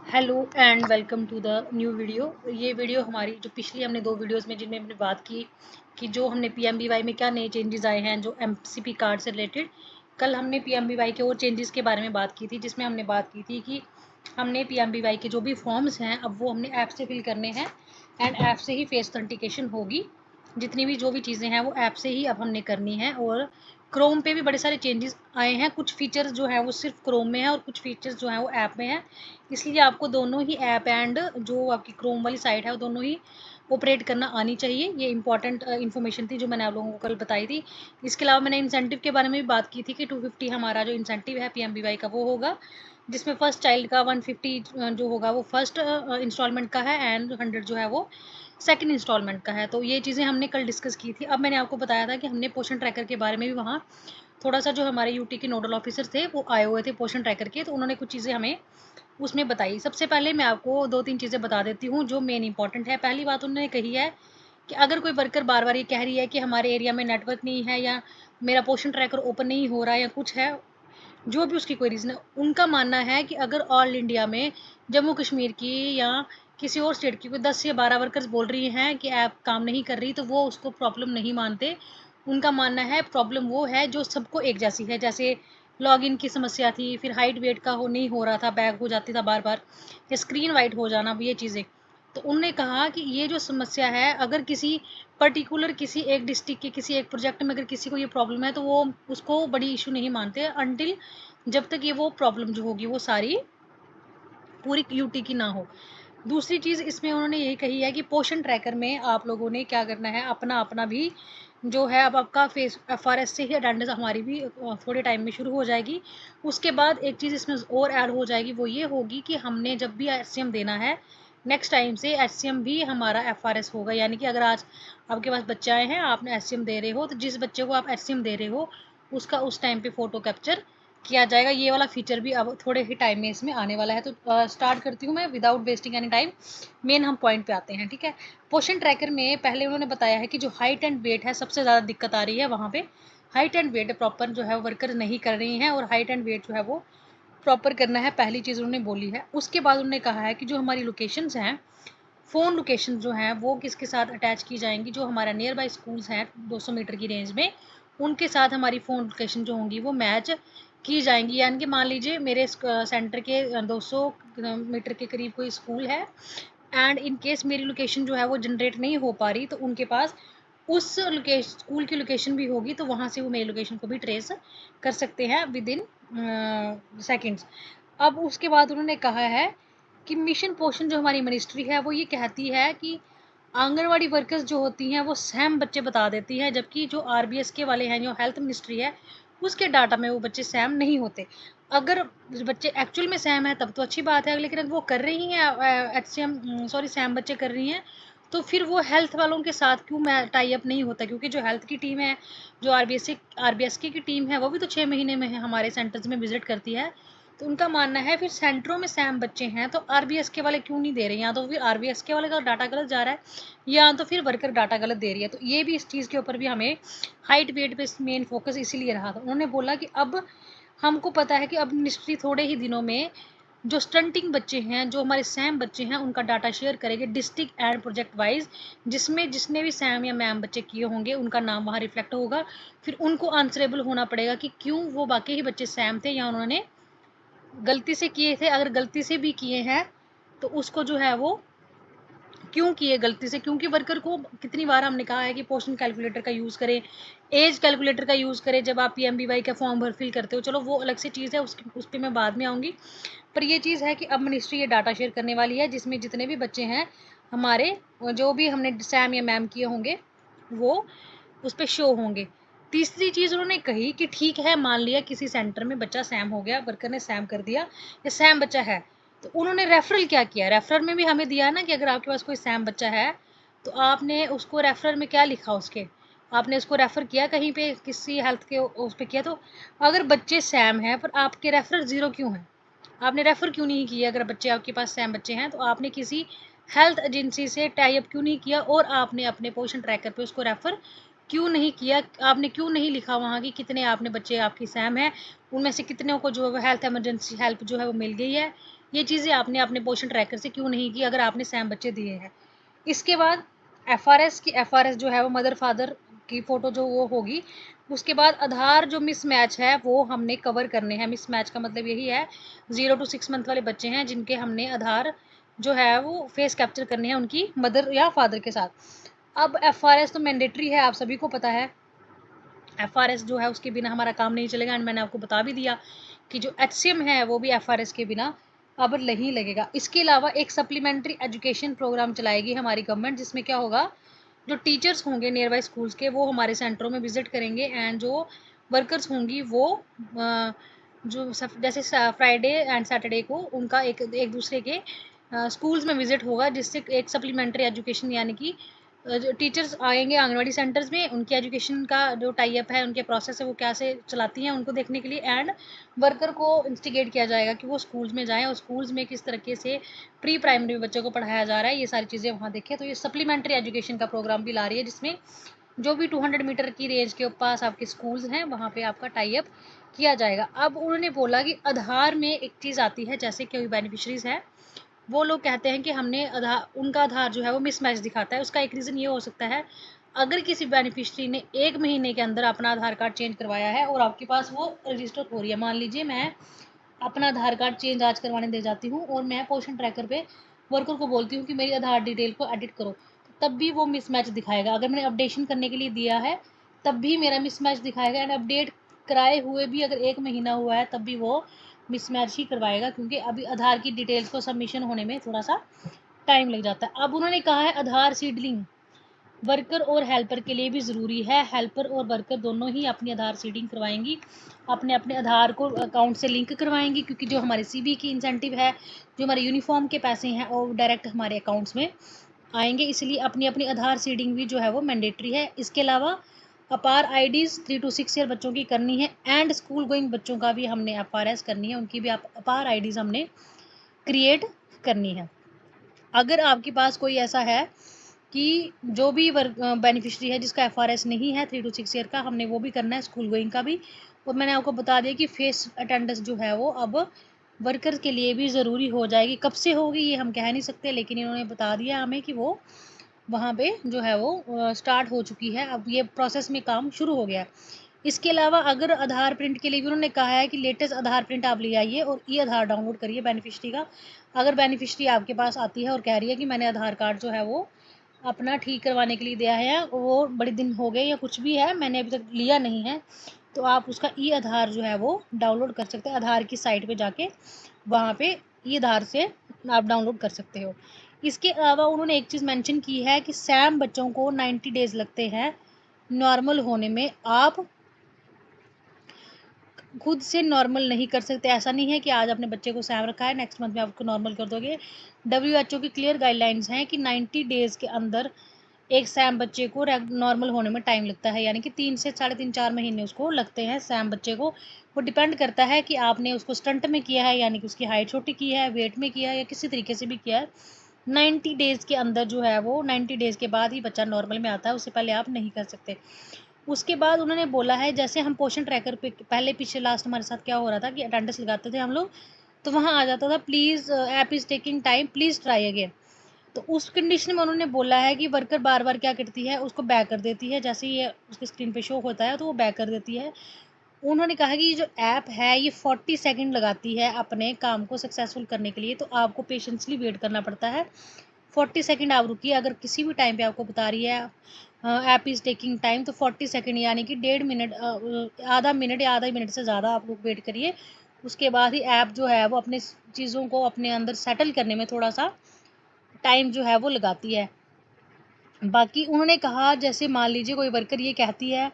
Hello and welcome to the new video. ये video हमारी जो पिछली हमने दो वीडियोस में जिनमें हमने बात की कि जो हमने पीएमबीवाई में क्या नए चेंजेस आए हैं जो एमसीपी कार्ड से रिलेटेड। कल हमने पीएमबीवाई के और चेंजेस के बारे में बात की थी, जिसमें हमने बात की थी कि हमने पीएमबीवाई के जो भी फॉर्म्स हैं अब वो हमने ऐप से फिल करने हैं एंड ऐप से ही फेस ऑथेंटिकेशन होगी। जितनी भी जो भी चीज़ें हैं वो ऐप से ही अब हमने करनी है। और क्रोम पे भी बड़े सारे चेंजेस आए हैं। कुछ फीचर्स जो है वो सिर्फ क्रोम में है और कुछ फीचर्स जो हैं वो ऐप में है। इसलिए आपको दोनों ही ऐप एंड जो आपकी क्रोम वाली साइट है वो दोनों ही ऑपरेट करना आनी चाहिए। ये इंपॉर्टेंट इन्फॉर्मेशन थी जो मैंने आप लोगों को कल बताई थी। इसके अलावा मैंने इंसेंटिव के बारे में भी बात की थी कि 250 हमारा जो इंसेंटिव है पीएमबीवाई का वो होगा, जिसमें फर्स्ट चाइल्ड का 150 जो होगा वो फर्स्ट इंस्टॉलमेंट का है एंड 100 जो है वो सेकंड इंस्टॉलमेंट का है। तो ये चीज़ें हमने कल डिस्कस की थी। अब मैंने आपको बताया था कि हमने पोषण ट्रैकर के बारे में भी वहाँ थोड़ा सा जो हमारे यूटी के नोडल ऑफिसर थे वो आए हुए थे पोषण ट्रैकर के, तो उन्होंने कुछ चीज़ें हमें उसमें बताई। सबसे पहले मैं आपको 2-3 चीज़ें बता देती हूँ जो मेन इंपॉर्टेंट है। पहली बात उन्होंने कही है कि अगर कोई वर्कर बार-बार ये कह रही है कि हमारे एरिया में नेटवर्क नहीं है या मेरा पोषण ट्रैकर ओपन नहीं हो रहा है या कुछ है, जो भी उसकी कोई रीज़न है, उनका मानना है कि अगर ऑल इंडिया में जम्मू कश्मीर की या किसी और स्टेट की कोई 10 या 12 वर्कर्स बोल रही हैं कि ऐप काम नहीं कर रही, तो वो उसको प्रॉब्लम नहीं मानते। उनका मानना है प्रॉब्लम वो है जो सबको एक जैसी है। जैसे लॉगिन की समस्या थी, फिर हाइट वेट का हो नहीं हो रहा था, बैग हो जाती था बार-बार, या स्क्रीन वाइट हो जाना, ये चीज़ें। तो उन्होंने कहा कि ये जो समस्या है, अगर किसी पर्टिकुलर किसी एक डिस्ट्रिक्ट के किसी एक प्रोजेक्ट में अगर किसी को ये प्रॉब्लम है तो वो उसको बड़ी इशू नहीं मानते अंटिल जब तक ये वो प्रॉब्लम जो होगी वो सारी पूरी यूटी की ना हो। दूसरी चीज़ इसमें उन्होंने यही कही है कि पोषण ट्रैकर में आप लोगों ने क्या करना है, अपना अपना भी जो है अब आपका फेस एफआरएस से ही अटेंडेंस हमारी भी थोड़े टाइम में शुरू हो जाएगी। उसके बाद एक चीज़ इसमें और ऐड हो जाएगी, वो ये होगी कि हमने जब भी एचसीएम देना है नेक्स्ट टाइम से एचसीएम भी हमारा एफआरएस होगा। यानी कि अगर आज आपके पास बच्चे आए हैं, आपने एचसीएम दे रहे हो, तो जिस बच्चे को आप एचसीएम दे रहे हो उसका उस टाइम पे फ़ोटो कैप्चर किया जाएगा। ये वाला फीचर भी अब थोड़े ही टाइम में इसमें आने वाला है। तो स्टार्ट करती हूँ मैं without wasting any time. Main हम पॉइंट पे आते हैं, ठीक है। पोषण ट्रैकर में पहले उन्होंने बताया है कि जो हाइट एंड वेट है सबसे ज़्यादा दिक्कत आ रही है वहाँ पे। हाइट एंड वेट प्रॉपर जो है वर्कर नहीं कर रही हैं और हाइट एंड वेट जो है वो प्रॉपर करना है, पहली चीज़ उन्होंने बोली है। उसके बाद उन्होंने कहा है कि जो हमारी लोकेशंस हैं, फ़ोन लोकेशन जो हैं वो किसके साथ अटैच की जाएंगी, जो हमारा नियर बाई स्कूल्स हैं 200 मीटर की रेंज में उनके साथ हमारी फ़ोन लोकेशन जो होंगी वो मैच की जाएंगी। यानी कि मान लीजिए मेरे सेंटर के 200 मीटर के करीब कोई स्कूल है एंड इन केस मेरी लोकेशन जो है वो जनरेट नहीं हो पा रही, तो उनके पास उस लोकेशन स्कूल की लोकेशन भी होगी, तो वहाँ से वो मेरी लोकेशन को भी ट्रेस कर सकते हैं विद इन सेकेंड्स। अब उसके बाद उन्होंने कहा है कि मिशन पोषण जो हमारी मिनिस्ट्री है वो ये कहती है कि आंगनवाड़ी वर्कर्स जो होती हैं वो सैम बच्चे बता देती हैं, जबकि जो आरबीएस के वाले हैं जो हेल्थ मिनिस्ट्री है उसके डाटा में वो बच्चे सैम नहीं होते। अगर बच्चे एक्चुअल में सैम है तब तो अच्छी बात है, लेकिन अगर वो कर रही हैं एचसीएम सॉरी सैम बच्चे कर रही हैं, तो फिर वो हेल्थ वालों के साथ क्यों टाई अप नहीं होता, क्योंकि जो हेल्थ की टीम है, जो आरबीएस की टीम है वो भी तो 6 महीने में हमारे सेंटर्स में विजिट करती है। तो उनका मानना है फिर सेंटरों में सैम बच्चे हैं तो आरबीएस के वाले क्यों नहीं दे रहे हैं, या तो फिर आरबीएस के वाले का डाटा गलत जा रहा है या तो फिर वर्कर डाटा गलत दे रही है। तो ये भी इस चीज़ के ऊपर भी हमें हाइट वेट पे मेन फोकस इसीलिए रहा था। उन्होंने बोला कि अब हमको पता है कि अब मिनिस्ट्री थोड़े ही दिनों में जो स्टंटिंग बच्चे हैं, जो हमारे सैम बच्चे हैं, उनका डाटा शेयर करेंगे डिस्ट्रिक्ट एंड प्रोजेक्ट वाइज, जिसमें जिसने भी सैम या मैम बच्चे किए होंगे उनका नाम वहाँ रिफ्लेक्ट होगा। फिर उनको आंसरेबल होना पड़ेगा कि क्यों वो बाकी ही बच्चे सैम थे या उन्होंने गलती से किए थे। अगर गलती से भी किए हैं तो उसको जो है वो क्यों किए गलती से, क्योंकि वर्कर को कितनी बार हमने कहा है कि पोर्शन कैलकुलेटर का यूज़ करें, एज कैलकुलेटर का यूज़ करें जब आप पीएमबीवाई का फॉर्म भर फिल करते हो। चलो वो अलग से चीज़ है, उस पर मैं बाद में आऊँगी। पर ये चीज़ है कि अब मिनिस्ट्री ये डाटा शेयर करने वाली है जिसमें जितने भी बच्चे हैं हमारे, जो भी हमने सैम या मैम किए होंगे वो उस पर शो होंगे। तीसरी चीज़ उन्होंने कही कि ठीक है, मान लिया किसी सेंटर में बच्चा सैम हो गया, वर्कर ने सैम कर दिया या सैम बच्चा है, तो उन्होंने रेफरल क्या किया, रेफरल में भी हमें दिया ना कि अगर आपके पास कोई सैम बच्चा है तो आपने उसको रेफरल में क्या लिखा, उसके आपने उसको रेफ़र किया कहीं पे किसी हेल्थ के उस पे किया। तो अगर बच्चे सैम हैं पर आपके रेफरल ज़ीरो क्यों है, आपने रेफ़र क्यों नहीं किया? अगर बच्चे आपके पास सैम बच्चे हैं तो आपने किसी हेल्थ एजेंसी से टाई अप क्यों नहीं किया और आपने अपने पोषण ट्रैकर पे उसको रेफ़र क्यों नहीं किया, आपने क्यों नहीं लिखा वहाँ कि कितने आपने बच्चे आपकी सैम है, उनमें से कितनों को जो है हेल्थ इमरजेंसी हेल्प जो है वो मिल गई है। ये चीज़ें आपने अपने पोषण ट्रैकर से क्यों नहीं की अगर आपने सैम बच्चे दिए हैं। इसके बाद एफआरएस जो है वो मदर फादर की फ़ोटो जो वो होगी। उसके बाद आधार जो मिसमैच है वो हमने कवर करने हैं। मिसमैच का मतलब यही है 0 to 6 मंथ वाले बच्चे हैं जिनके हमने आधार जो है वो फेस कैप्चर करने हैं उनकी मदर या फादर के साथ। अब एफआरएस तो मैंडेटरी है, आप सभी को पता है। एफआरएस जो है उसके बिना हमारा काम नहीं चलेगा, एंड मैंने आपको बता भी दिया कि जो एचसीएम है वो भी एफआरएस के बिना अब नहीं लगेगा। इसके अलावा एक सप्लीमेंट्री एजुकेशन प्रोग्राम चलाएगी हमारी गवर्नमेंट, जिसमें क्या होगा, जो टीचर्स होंगे नियर बाई स्कूल्स के वो हमारे सेंटरों में विजिट करेंगे, एंड जो वर्कर्स होंगी वो जो जैसे फ्राइडे एंड सैटरडे को उनका एक दूसरे के स्कूल्स में विजिट होगा, जिससे एक सप्लीमेंट्री एजुकेशन यानी कि जो टीचर्स आएंगे आंगनवाड़ी सेंटर्स में, उनकी एजुकेशन का जो टाई अप है, उनके प्रोसेस है वो कैसे चलाती हैं उनको देखने के लिए, एंड वर्कर को इंस्टिगेट किया जाएगा कि वो स्कूल्स में जाएं और स्कूल्स में किस तरीके से प्री प्राइमरी बच्चों को पढ़ाया जा रहा है, ये सारी चीज़ें वहाँ देखें। तो ये सप्लीमेंट्री एजुकेशन का प्रोग्राम भी ला रही है, जिसमें जो भी 200 मीटर की रेंज के पास आपके स्कूल्स हैं वहाँ पे आपका टाई अप किया जाएगा। अब उन्होंने बोला कि आधार में एक चीज़ आती है, जैसे कोई बेनिफिशरीज है वो लोग कहते हैं कि हमने उनका आधार जो है वो मिसमैच दिखाता है। उसका एक रीज़न ये हो सकता है, अगर किसी बेनिफिशरी ने 1 महीने के अंदर अपना आधार कार्ड चेंज करवाया है और आपके पास वो रजिस्टर हो रही है, मान लीजिए मैं अपना आधार कार्ड चेंज आज करवाने दे जाती हूँ और मैं पोषण ट्रैकर पे वर्कर को बोलती हूँ कि मेरी आधार डिटेल को एडिट करो, तब भी वो मिसमैच दिखाएगा। अगर मैंने अपडेशन करने के लिए दिया है तब भी मेरा मिसमैच दिखाएगा, एंड अपडेट कराए हुए भी अगर 1 महीना हुआ है तब भी वो मिसमैच ही करवाएगा, क्योंकि अभी आधार की डिटेल्स को सबमिशन होने में थोड़ा सा टाइम लग जाता है। अब उन्होंने कहा है आधार सीडलिंग वर्कर और हेल्पर के लिए भी ज़रूरी है। हेल्पर और वर्कर दोनों ही अपनी आधार सीडिंग करवाएंगी, अपने अपने आधार को अकाउंट से लिंक करवाएंगी, क्योंकि जो हमारे सीबी की इंसेंटिव है, जो हमारे यूनिफॉर्म के पैसे हैं वो डायरेक्ट हमारे अकाउंट्स में आएंगे, इसलिए अपनी अपनी आधार सीडिंग भी जो है वो मैंडेटरी है। इसके अलावा अपार आईडीज़ 3 to 6 ईयर बच्चों की करनी है, एंड स्कूल गोइंग बच्चों का भी हमने एफआरएस करनी है, उनकी भी अपार आईडीज़ हमने क्रिएट करनी है। अगर आपके पास कोई ऐसा है कि जो भी बेनिफिशरी है जिसका एफआरएस नहीं है 3 to 6 ईयर का, हमने वो भी करना है, स्कूल गोइंग का भी। और मैंने आपको बता दिया कि फेस अटेंडेंस जो है वो अब वर्कर के लिए भी ज़रूरी हो जाएगी। कब से होगी ये हम कह नहीं सकते, लेकिन इन्होंने बता दिया हमें कि वो वहाँ पे जो है वो स्टार्ट हो चुकी है, अब ये प्रोसेस में काम शुरू हो गया है। इसके अलावा अगर आधार प्रिंट के लिए भी उन्होंने कहा है कि लेटेस्ट आधार प्रिंट आप ले आइए और ई आधार डाउनलोड करिए बेनिफिशरी का। अगर बेनिफिशरी आपके पास आती है और कह रही है कि मैंने आधार कार्ड जो है वो अपना ठीक करवाने के लिए दिया है, वो बड़े दिन हो गए या कुछ भी है मैंने अभी तक लिया नहीं है, तो आप उसका ई आधार जो है वो डाउनलोड कर सकते हैं। आधार की साइट पे जाके वहाँ पे ई आधार से आप डाउनलोड कर सकते हो। इसके अलावा उन्होंने एक चीज़ मेंशन की है कि सैम बच्चों को 90 डेज़ लगते हैं नॉर्मल होने में। आप खुद से नॉर्मल नहीं कर सकते, ऐसा नहीं है कि आज आपने बच्चे को सैम रखा है नेक्स्ट मंथ में आपको नॉर्मल कर दोगे। WHO की क्लियर गाइडलाइंस हैं कि 90 डेज़ के अंदर एक सैम बच्चे को नॉर्मल होने में टाइम लगता है, यानी कि 3 से 3.5-4 महीने उसको लगते हैं सैम बच्चे को। वो डिपेंड करता है कि आपने उसको स्टंट में किया है, यानी कि उसकी हाइट छोटी की है, वेट में किया है, या किसी तरीके से भी किया है। 90 डेज़ के अंदर जो है वो 90 डेज़ के बाद ही बच्चा नॉर्मल में आता है, उससे पहले आप नहीं कर सकते। उसके बाद उन्होंने बोला है, जैसे हम पोषण ट्रैकर पे पहले पीछे लास्ट हमारे साथ क्या हो रहा था कि अटेंडेंस लगाते थे हम लोग, तो वहाँ आ जाता था please app is taking time, please try again. तो उस कंडीशन में उन्होंने बोला है कि वर्कर बार बार क्या करती है, उसको बैक कर देती है, जैसे ये उसके स्क्रीन पे शो होता है तो वो बैक कर देती है। उन्होंने कहा कि ये जो ऐप है ये 40 सेकंड लगाती है अपने काम को सक्सेसफुल करने के लिए, तो आपको पेशेंसली वेट करना पड़ता है। 40 सेकंड आप रुकिए, अगर किसी भी टाइम पे आपको बता रही है ऐप इज़ टेकिंग टाइम, तो 40 सेकंड यानी कि 1.5 मिनट, आधा मिनट या आधा मिनट से ज़्यादा आप लोग वेट करिए। उसके बाद ही ऐप जो है वो अपने चीज़ों को अपने अंदर सेटल करने में थोड़ा सा टाइम जो है वो लगाती है। बाकी उन्होंने कहा, जैसे मान लीजिए कोई वर्कर ये कहती है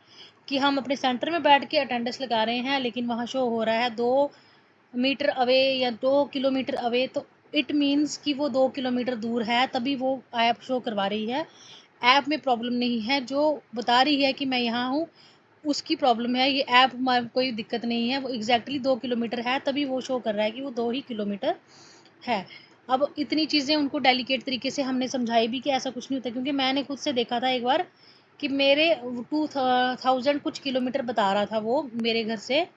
कि हम अपने सेंटर में बैठ के अटेंडेंस लगा रहे हैं लेकिन वहाँ शो हो रहा है 2 मीटर अवे या 2 किलोमीटर अवे, तो इट मीन्स कि वो 2 किलोमीटर दूर है, तभी वो ऐप शो करवा रही है। ऐप में प्रॉब्लम नहीं है, जो बता रही है कि मैं यहाँ हूँ उसकी प्रॉब्लम है। ये ऐप कोई दिक्कत नहीं है, वो एग्जैक्टली 2 किलोमीटर है तभी वो शो कर रहा है कि वो 2 ही किलोमीटर है। अब इतनी चीज़ें उनको डेलिकेट तरीके से हमने समझाई भी कि ऐसा कुछ नहीं होता, क्योंकि मैंने खुद से देखा था एक बार कि मेरे 2000 कुछ किलोमीटर बता रहा था वो मेरे घर से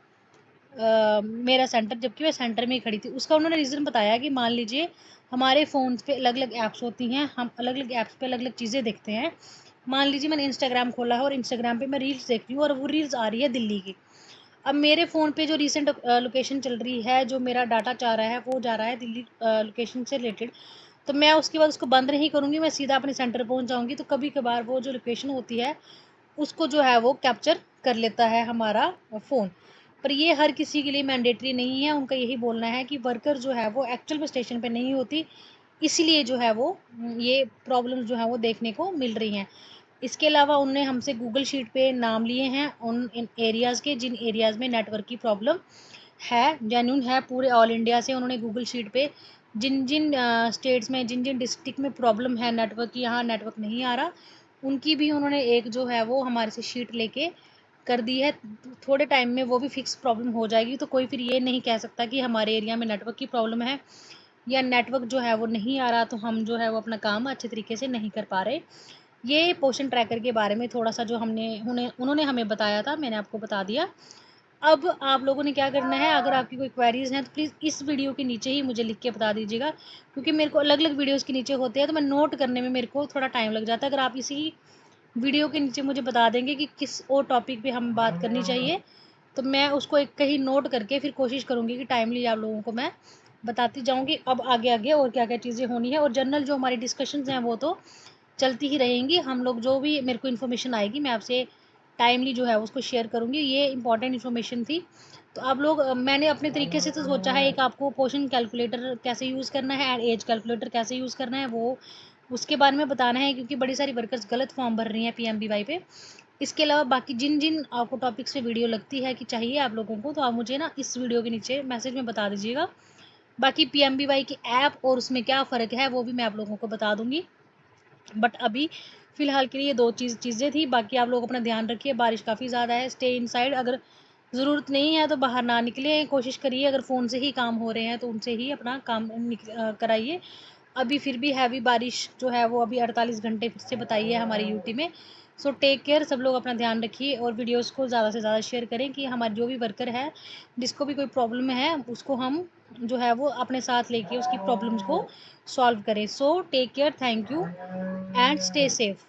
मेरा सेंटर, जबकि मैं सेंटर में ही खड़ी थी। उसका उन्होंने रीज़न बताया कि मान लीजिए हमारे फ़ोन पे अलग-अलग ऐप्स होती हैं, हम अलग-अलग ऐप्स पे अलग-अलग चीज़ें देखते हैं। मान लीजिए मैंने इंस्टाग्राम खोला है और इंस्टाग्राम पे मैं रील्स देख रही हूँ और वो रील्स आ रही है दिल्ली की। अब मेरे फ़ोन पे जो रीसेंट लोकेशन चल रही है, जो मेरा डाटा जा रहा है, वो जा रहा है दिल्ली लोकेशन से रिलेटेड। तो मैं उसके बाद उसको बंद नहीं करूँगी, मैं सीधा अपने सेंटर पहुँच जाऊँगी। तो कभी-कभार वो जो लोकेशन होती है, उसको जो है वो कैप्चर कर लेता है हमारा फ़ोन। पर ये हर किसी के लिए मैंडेटरी नहीं है, उनका यही बोलना है कि वर्कर जो है वो एक्चुअल में स्टेशन पे नहीं होती, इसीलिए जो है वो ये प्रॉब्लम्स जो है वो देखने को मिल रही हैं। इसके अलावा उन्होंने हमसे गूगल शीट पे नाम लिए हैं उन इन एरियाज़ के, जिन एरियाज़ में नेटवर्क की प्रॉब्लम है, जेन्युइन है। पूरे ऑल इंडिया से उन्होंने गूगल शीट पे जिन-जिन स्टेट्स में, जिन-जिन डिस्ट्रिक्ट में प्रॉब्लम है नेटवर्क की, यहाँ नेटवर्क नहीं आ रहा, उनकी भी उन्होंने एक जो है वो हमारे से शीट लेके कर दी है। थोड़े टाइम में वो भी फिक्स प्रॉब्लम हो जाएगी, तो कोई फिर ये नहीं कह सकता कि हमारे एरिया में नेटवर्क की प्रॉब्लम है या नेटवर्क जो है वो नहीं आ रहा, तो हम जो है वो अपना काम अच्छे तरीके से नहीं कर पा रहे। ये पोर्शन ट्रैकर के बारे में थोड़ा-सा जो हमने उन्होंने हमें बताया था, मैंने आपको बता दिया। अब आप लोगों ने क्या करना है, अगर आपकी कोई क्वेरीज़ हैं तो प्लीज़ इस वीडियो के नीचे ही मुझे लिख के बता दीजिएगा, क्योंकि मेरे को अलग-अलग वीडियोज़ के नीचे होते हैं, तो मैं नोट करने में मेरे को थोड़ा टाइम लग जाता है। अगर आप इसी वीडियो के नीचे मुझे बता देंगे कि किस और टॉपिक पे हम बात करनी चाहिए, तो मैं उसको एक कहीं नोट करके फिर कोशिश करूँगी कि टाइमली आप लोगों को मैं बताती जाऊँगी अब आगे-आगे और क्या-क्या चीज़ें होनी है। और जनरल जो हमारी डिस्कशंस हैं वो तो चलती ही रहेंगी। हम लोग जो भी मेरे को इन्फॉर्मेशन आएगी मैं आपसे टाइमली जो है उसको शेयर करूँगी। ये इम्पोर्टेंट इन्फॉर्मेशन थी। तो आप लोग मैंने अपने तरीके से तो सोचा है, एक आपको पोर्शन कैलकुलेटर कैसे यूज़ करना है एंड एज कैलकुलेटर कैसे यूज़ करना है, वो उसके बारे में बताना है, क्योंकि बड़ी सारी वर्कर्स गलत फॉर्म भर रही हैं पीएमबीवाई पे। इसके अलावा बाकी जिन-जिन आपको टॉपिक्स पे वीडियो लगती है कि चाहिए आप लोगों को, तो आप मुझे ना इस वीडियो के नीचे मैसेज में बता दीजिएगा। बाकी पीएमबीवाई की ऐप और उसमें क्या फ़र्क है वो भी मैं आप लोगों को बता दूँगी। बट अभी फ़िलहाल के लिए 2 चीज़ें थी, बाकी आप लोग अपना ध्यान रखिए। बारिश काफ़ी ज़्यादा है, स्टे इनसाइड। अगर ज़रूरत नहीं है तो बाहर ना निकलें, कोशिश करिए अगर फ़ोन से ही काम हो रहे हैं तो उनसे ही अपना काम कराइए। अभी फिर भी हैवी बारिश जो है वो अभी 48 घंटे फिर से बताई है हमारी यूटी में। सो टेक केयर, सब लोग अपना ध्यान रखिए और वीडियोज़ को ज़्यादा से ज़्यादा शेयर करें कि हमारे जो भी वर्कर है, जिसको भी कोई प्रॉब्लम है, उसको हम जो है वो अपने साथ लेके उसकी प्रॉब्लम्स को सॉल्व करें। So take care, thank you and stay safe.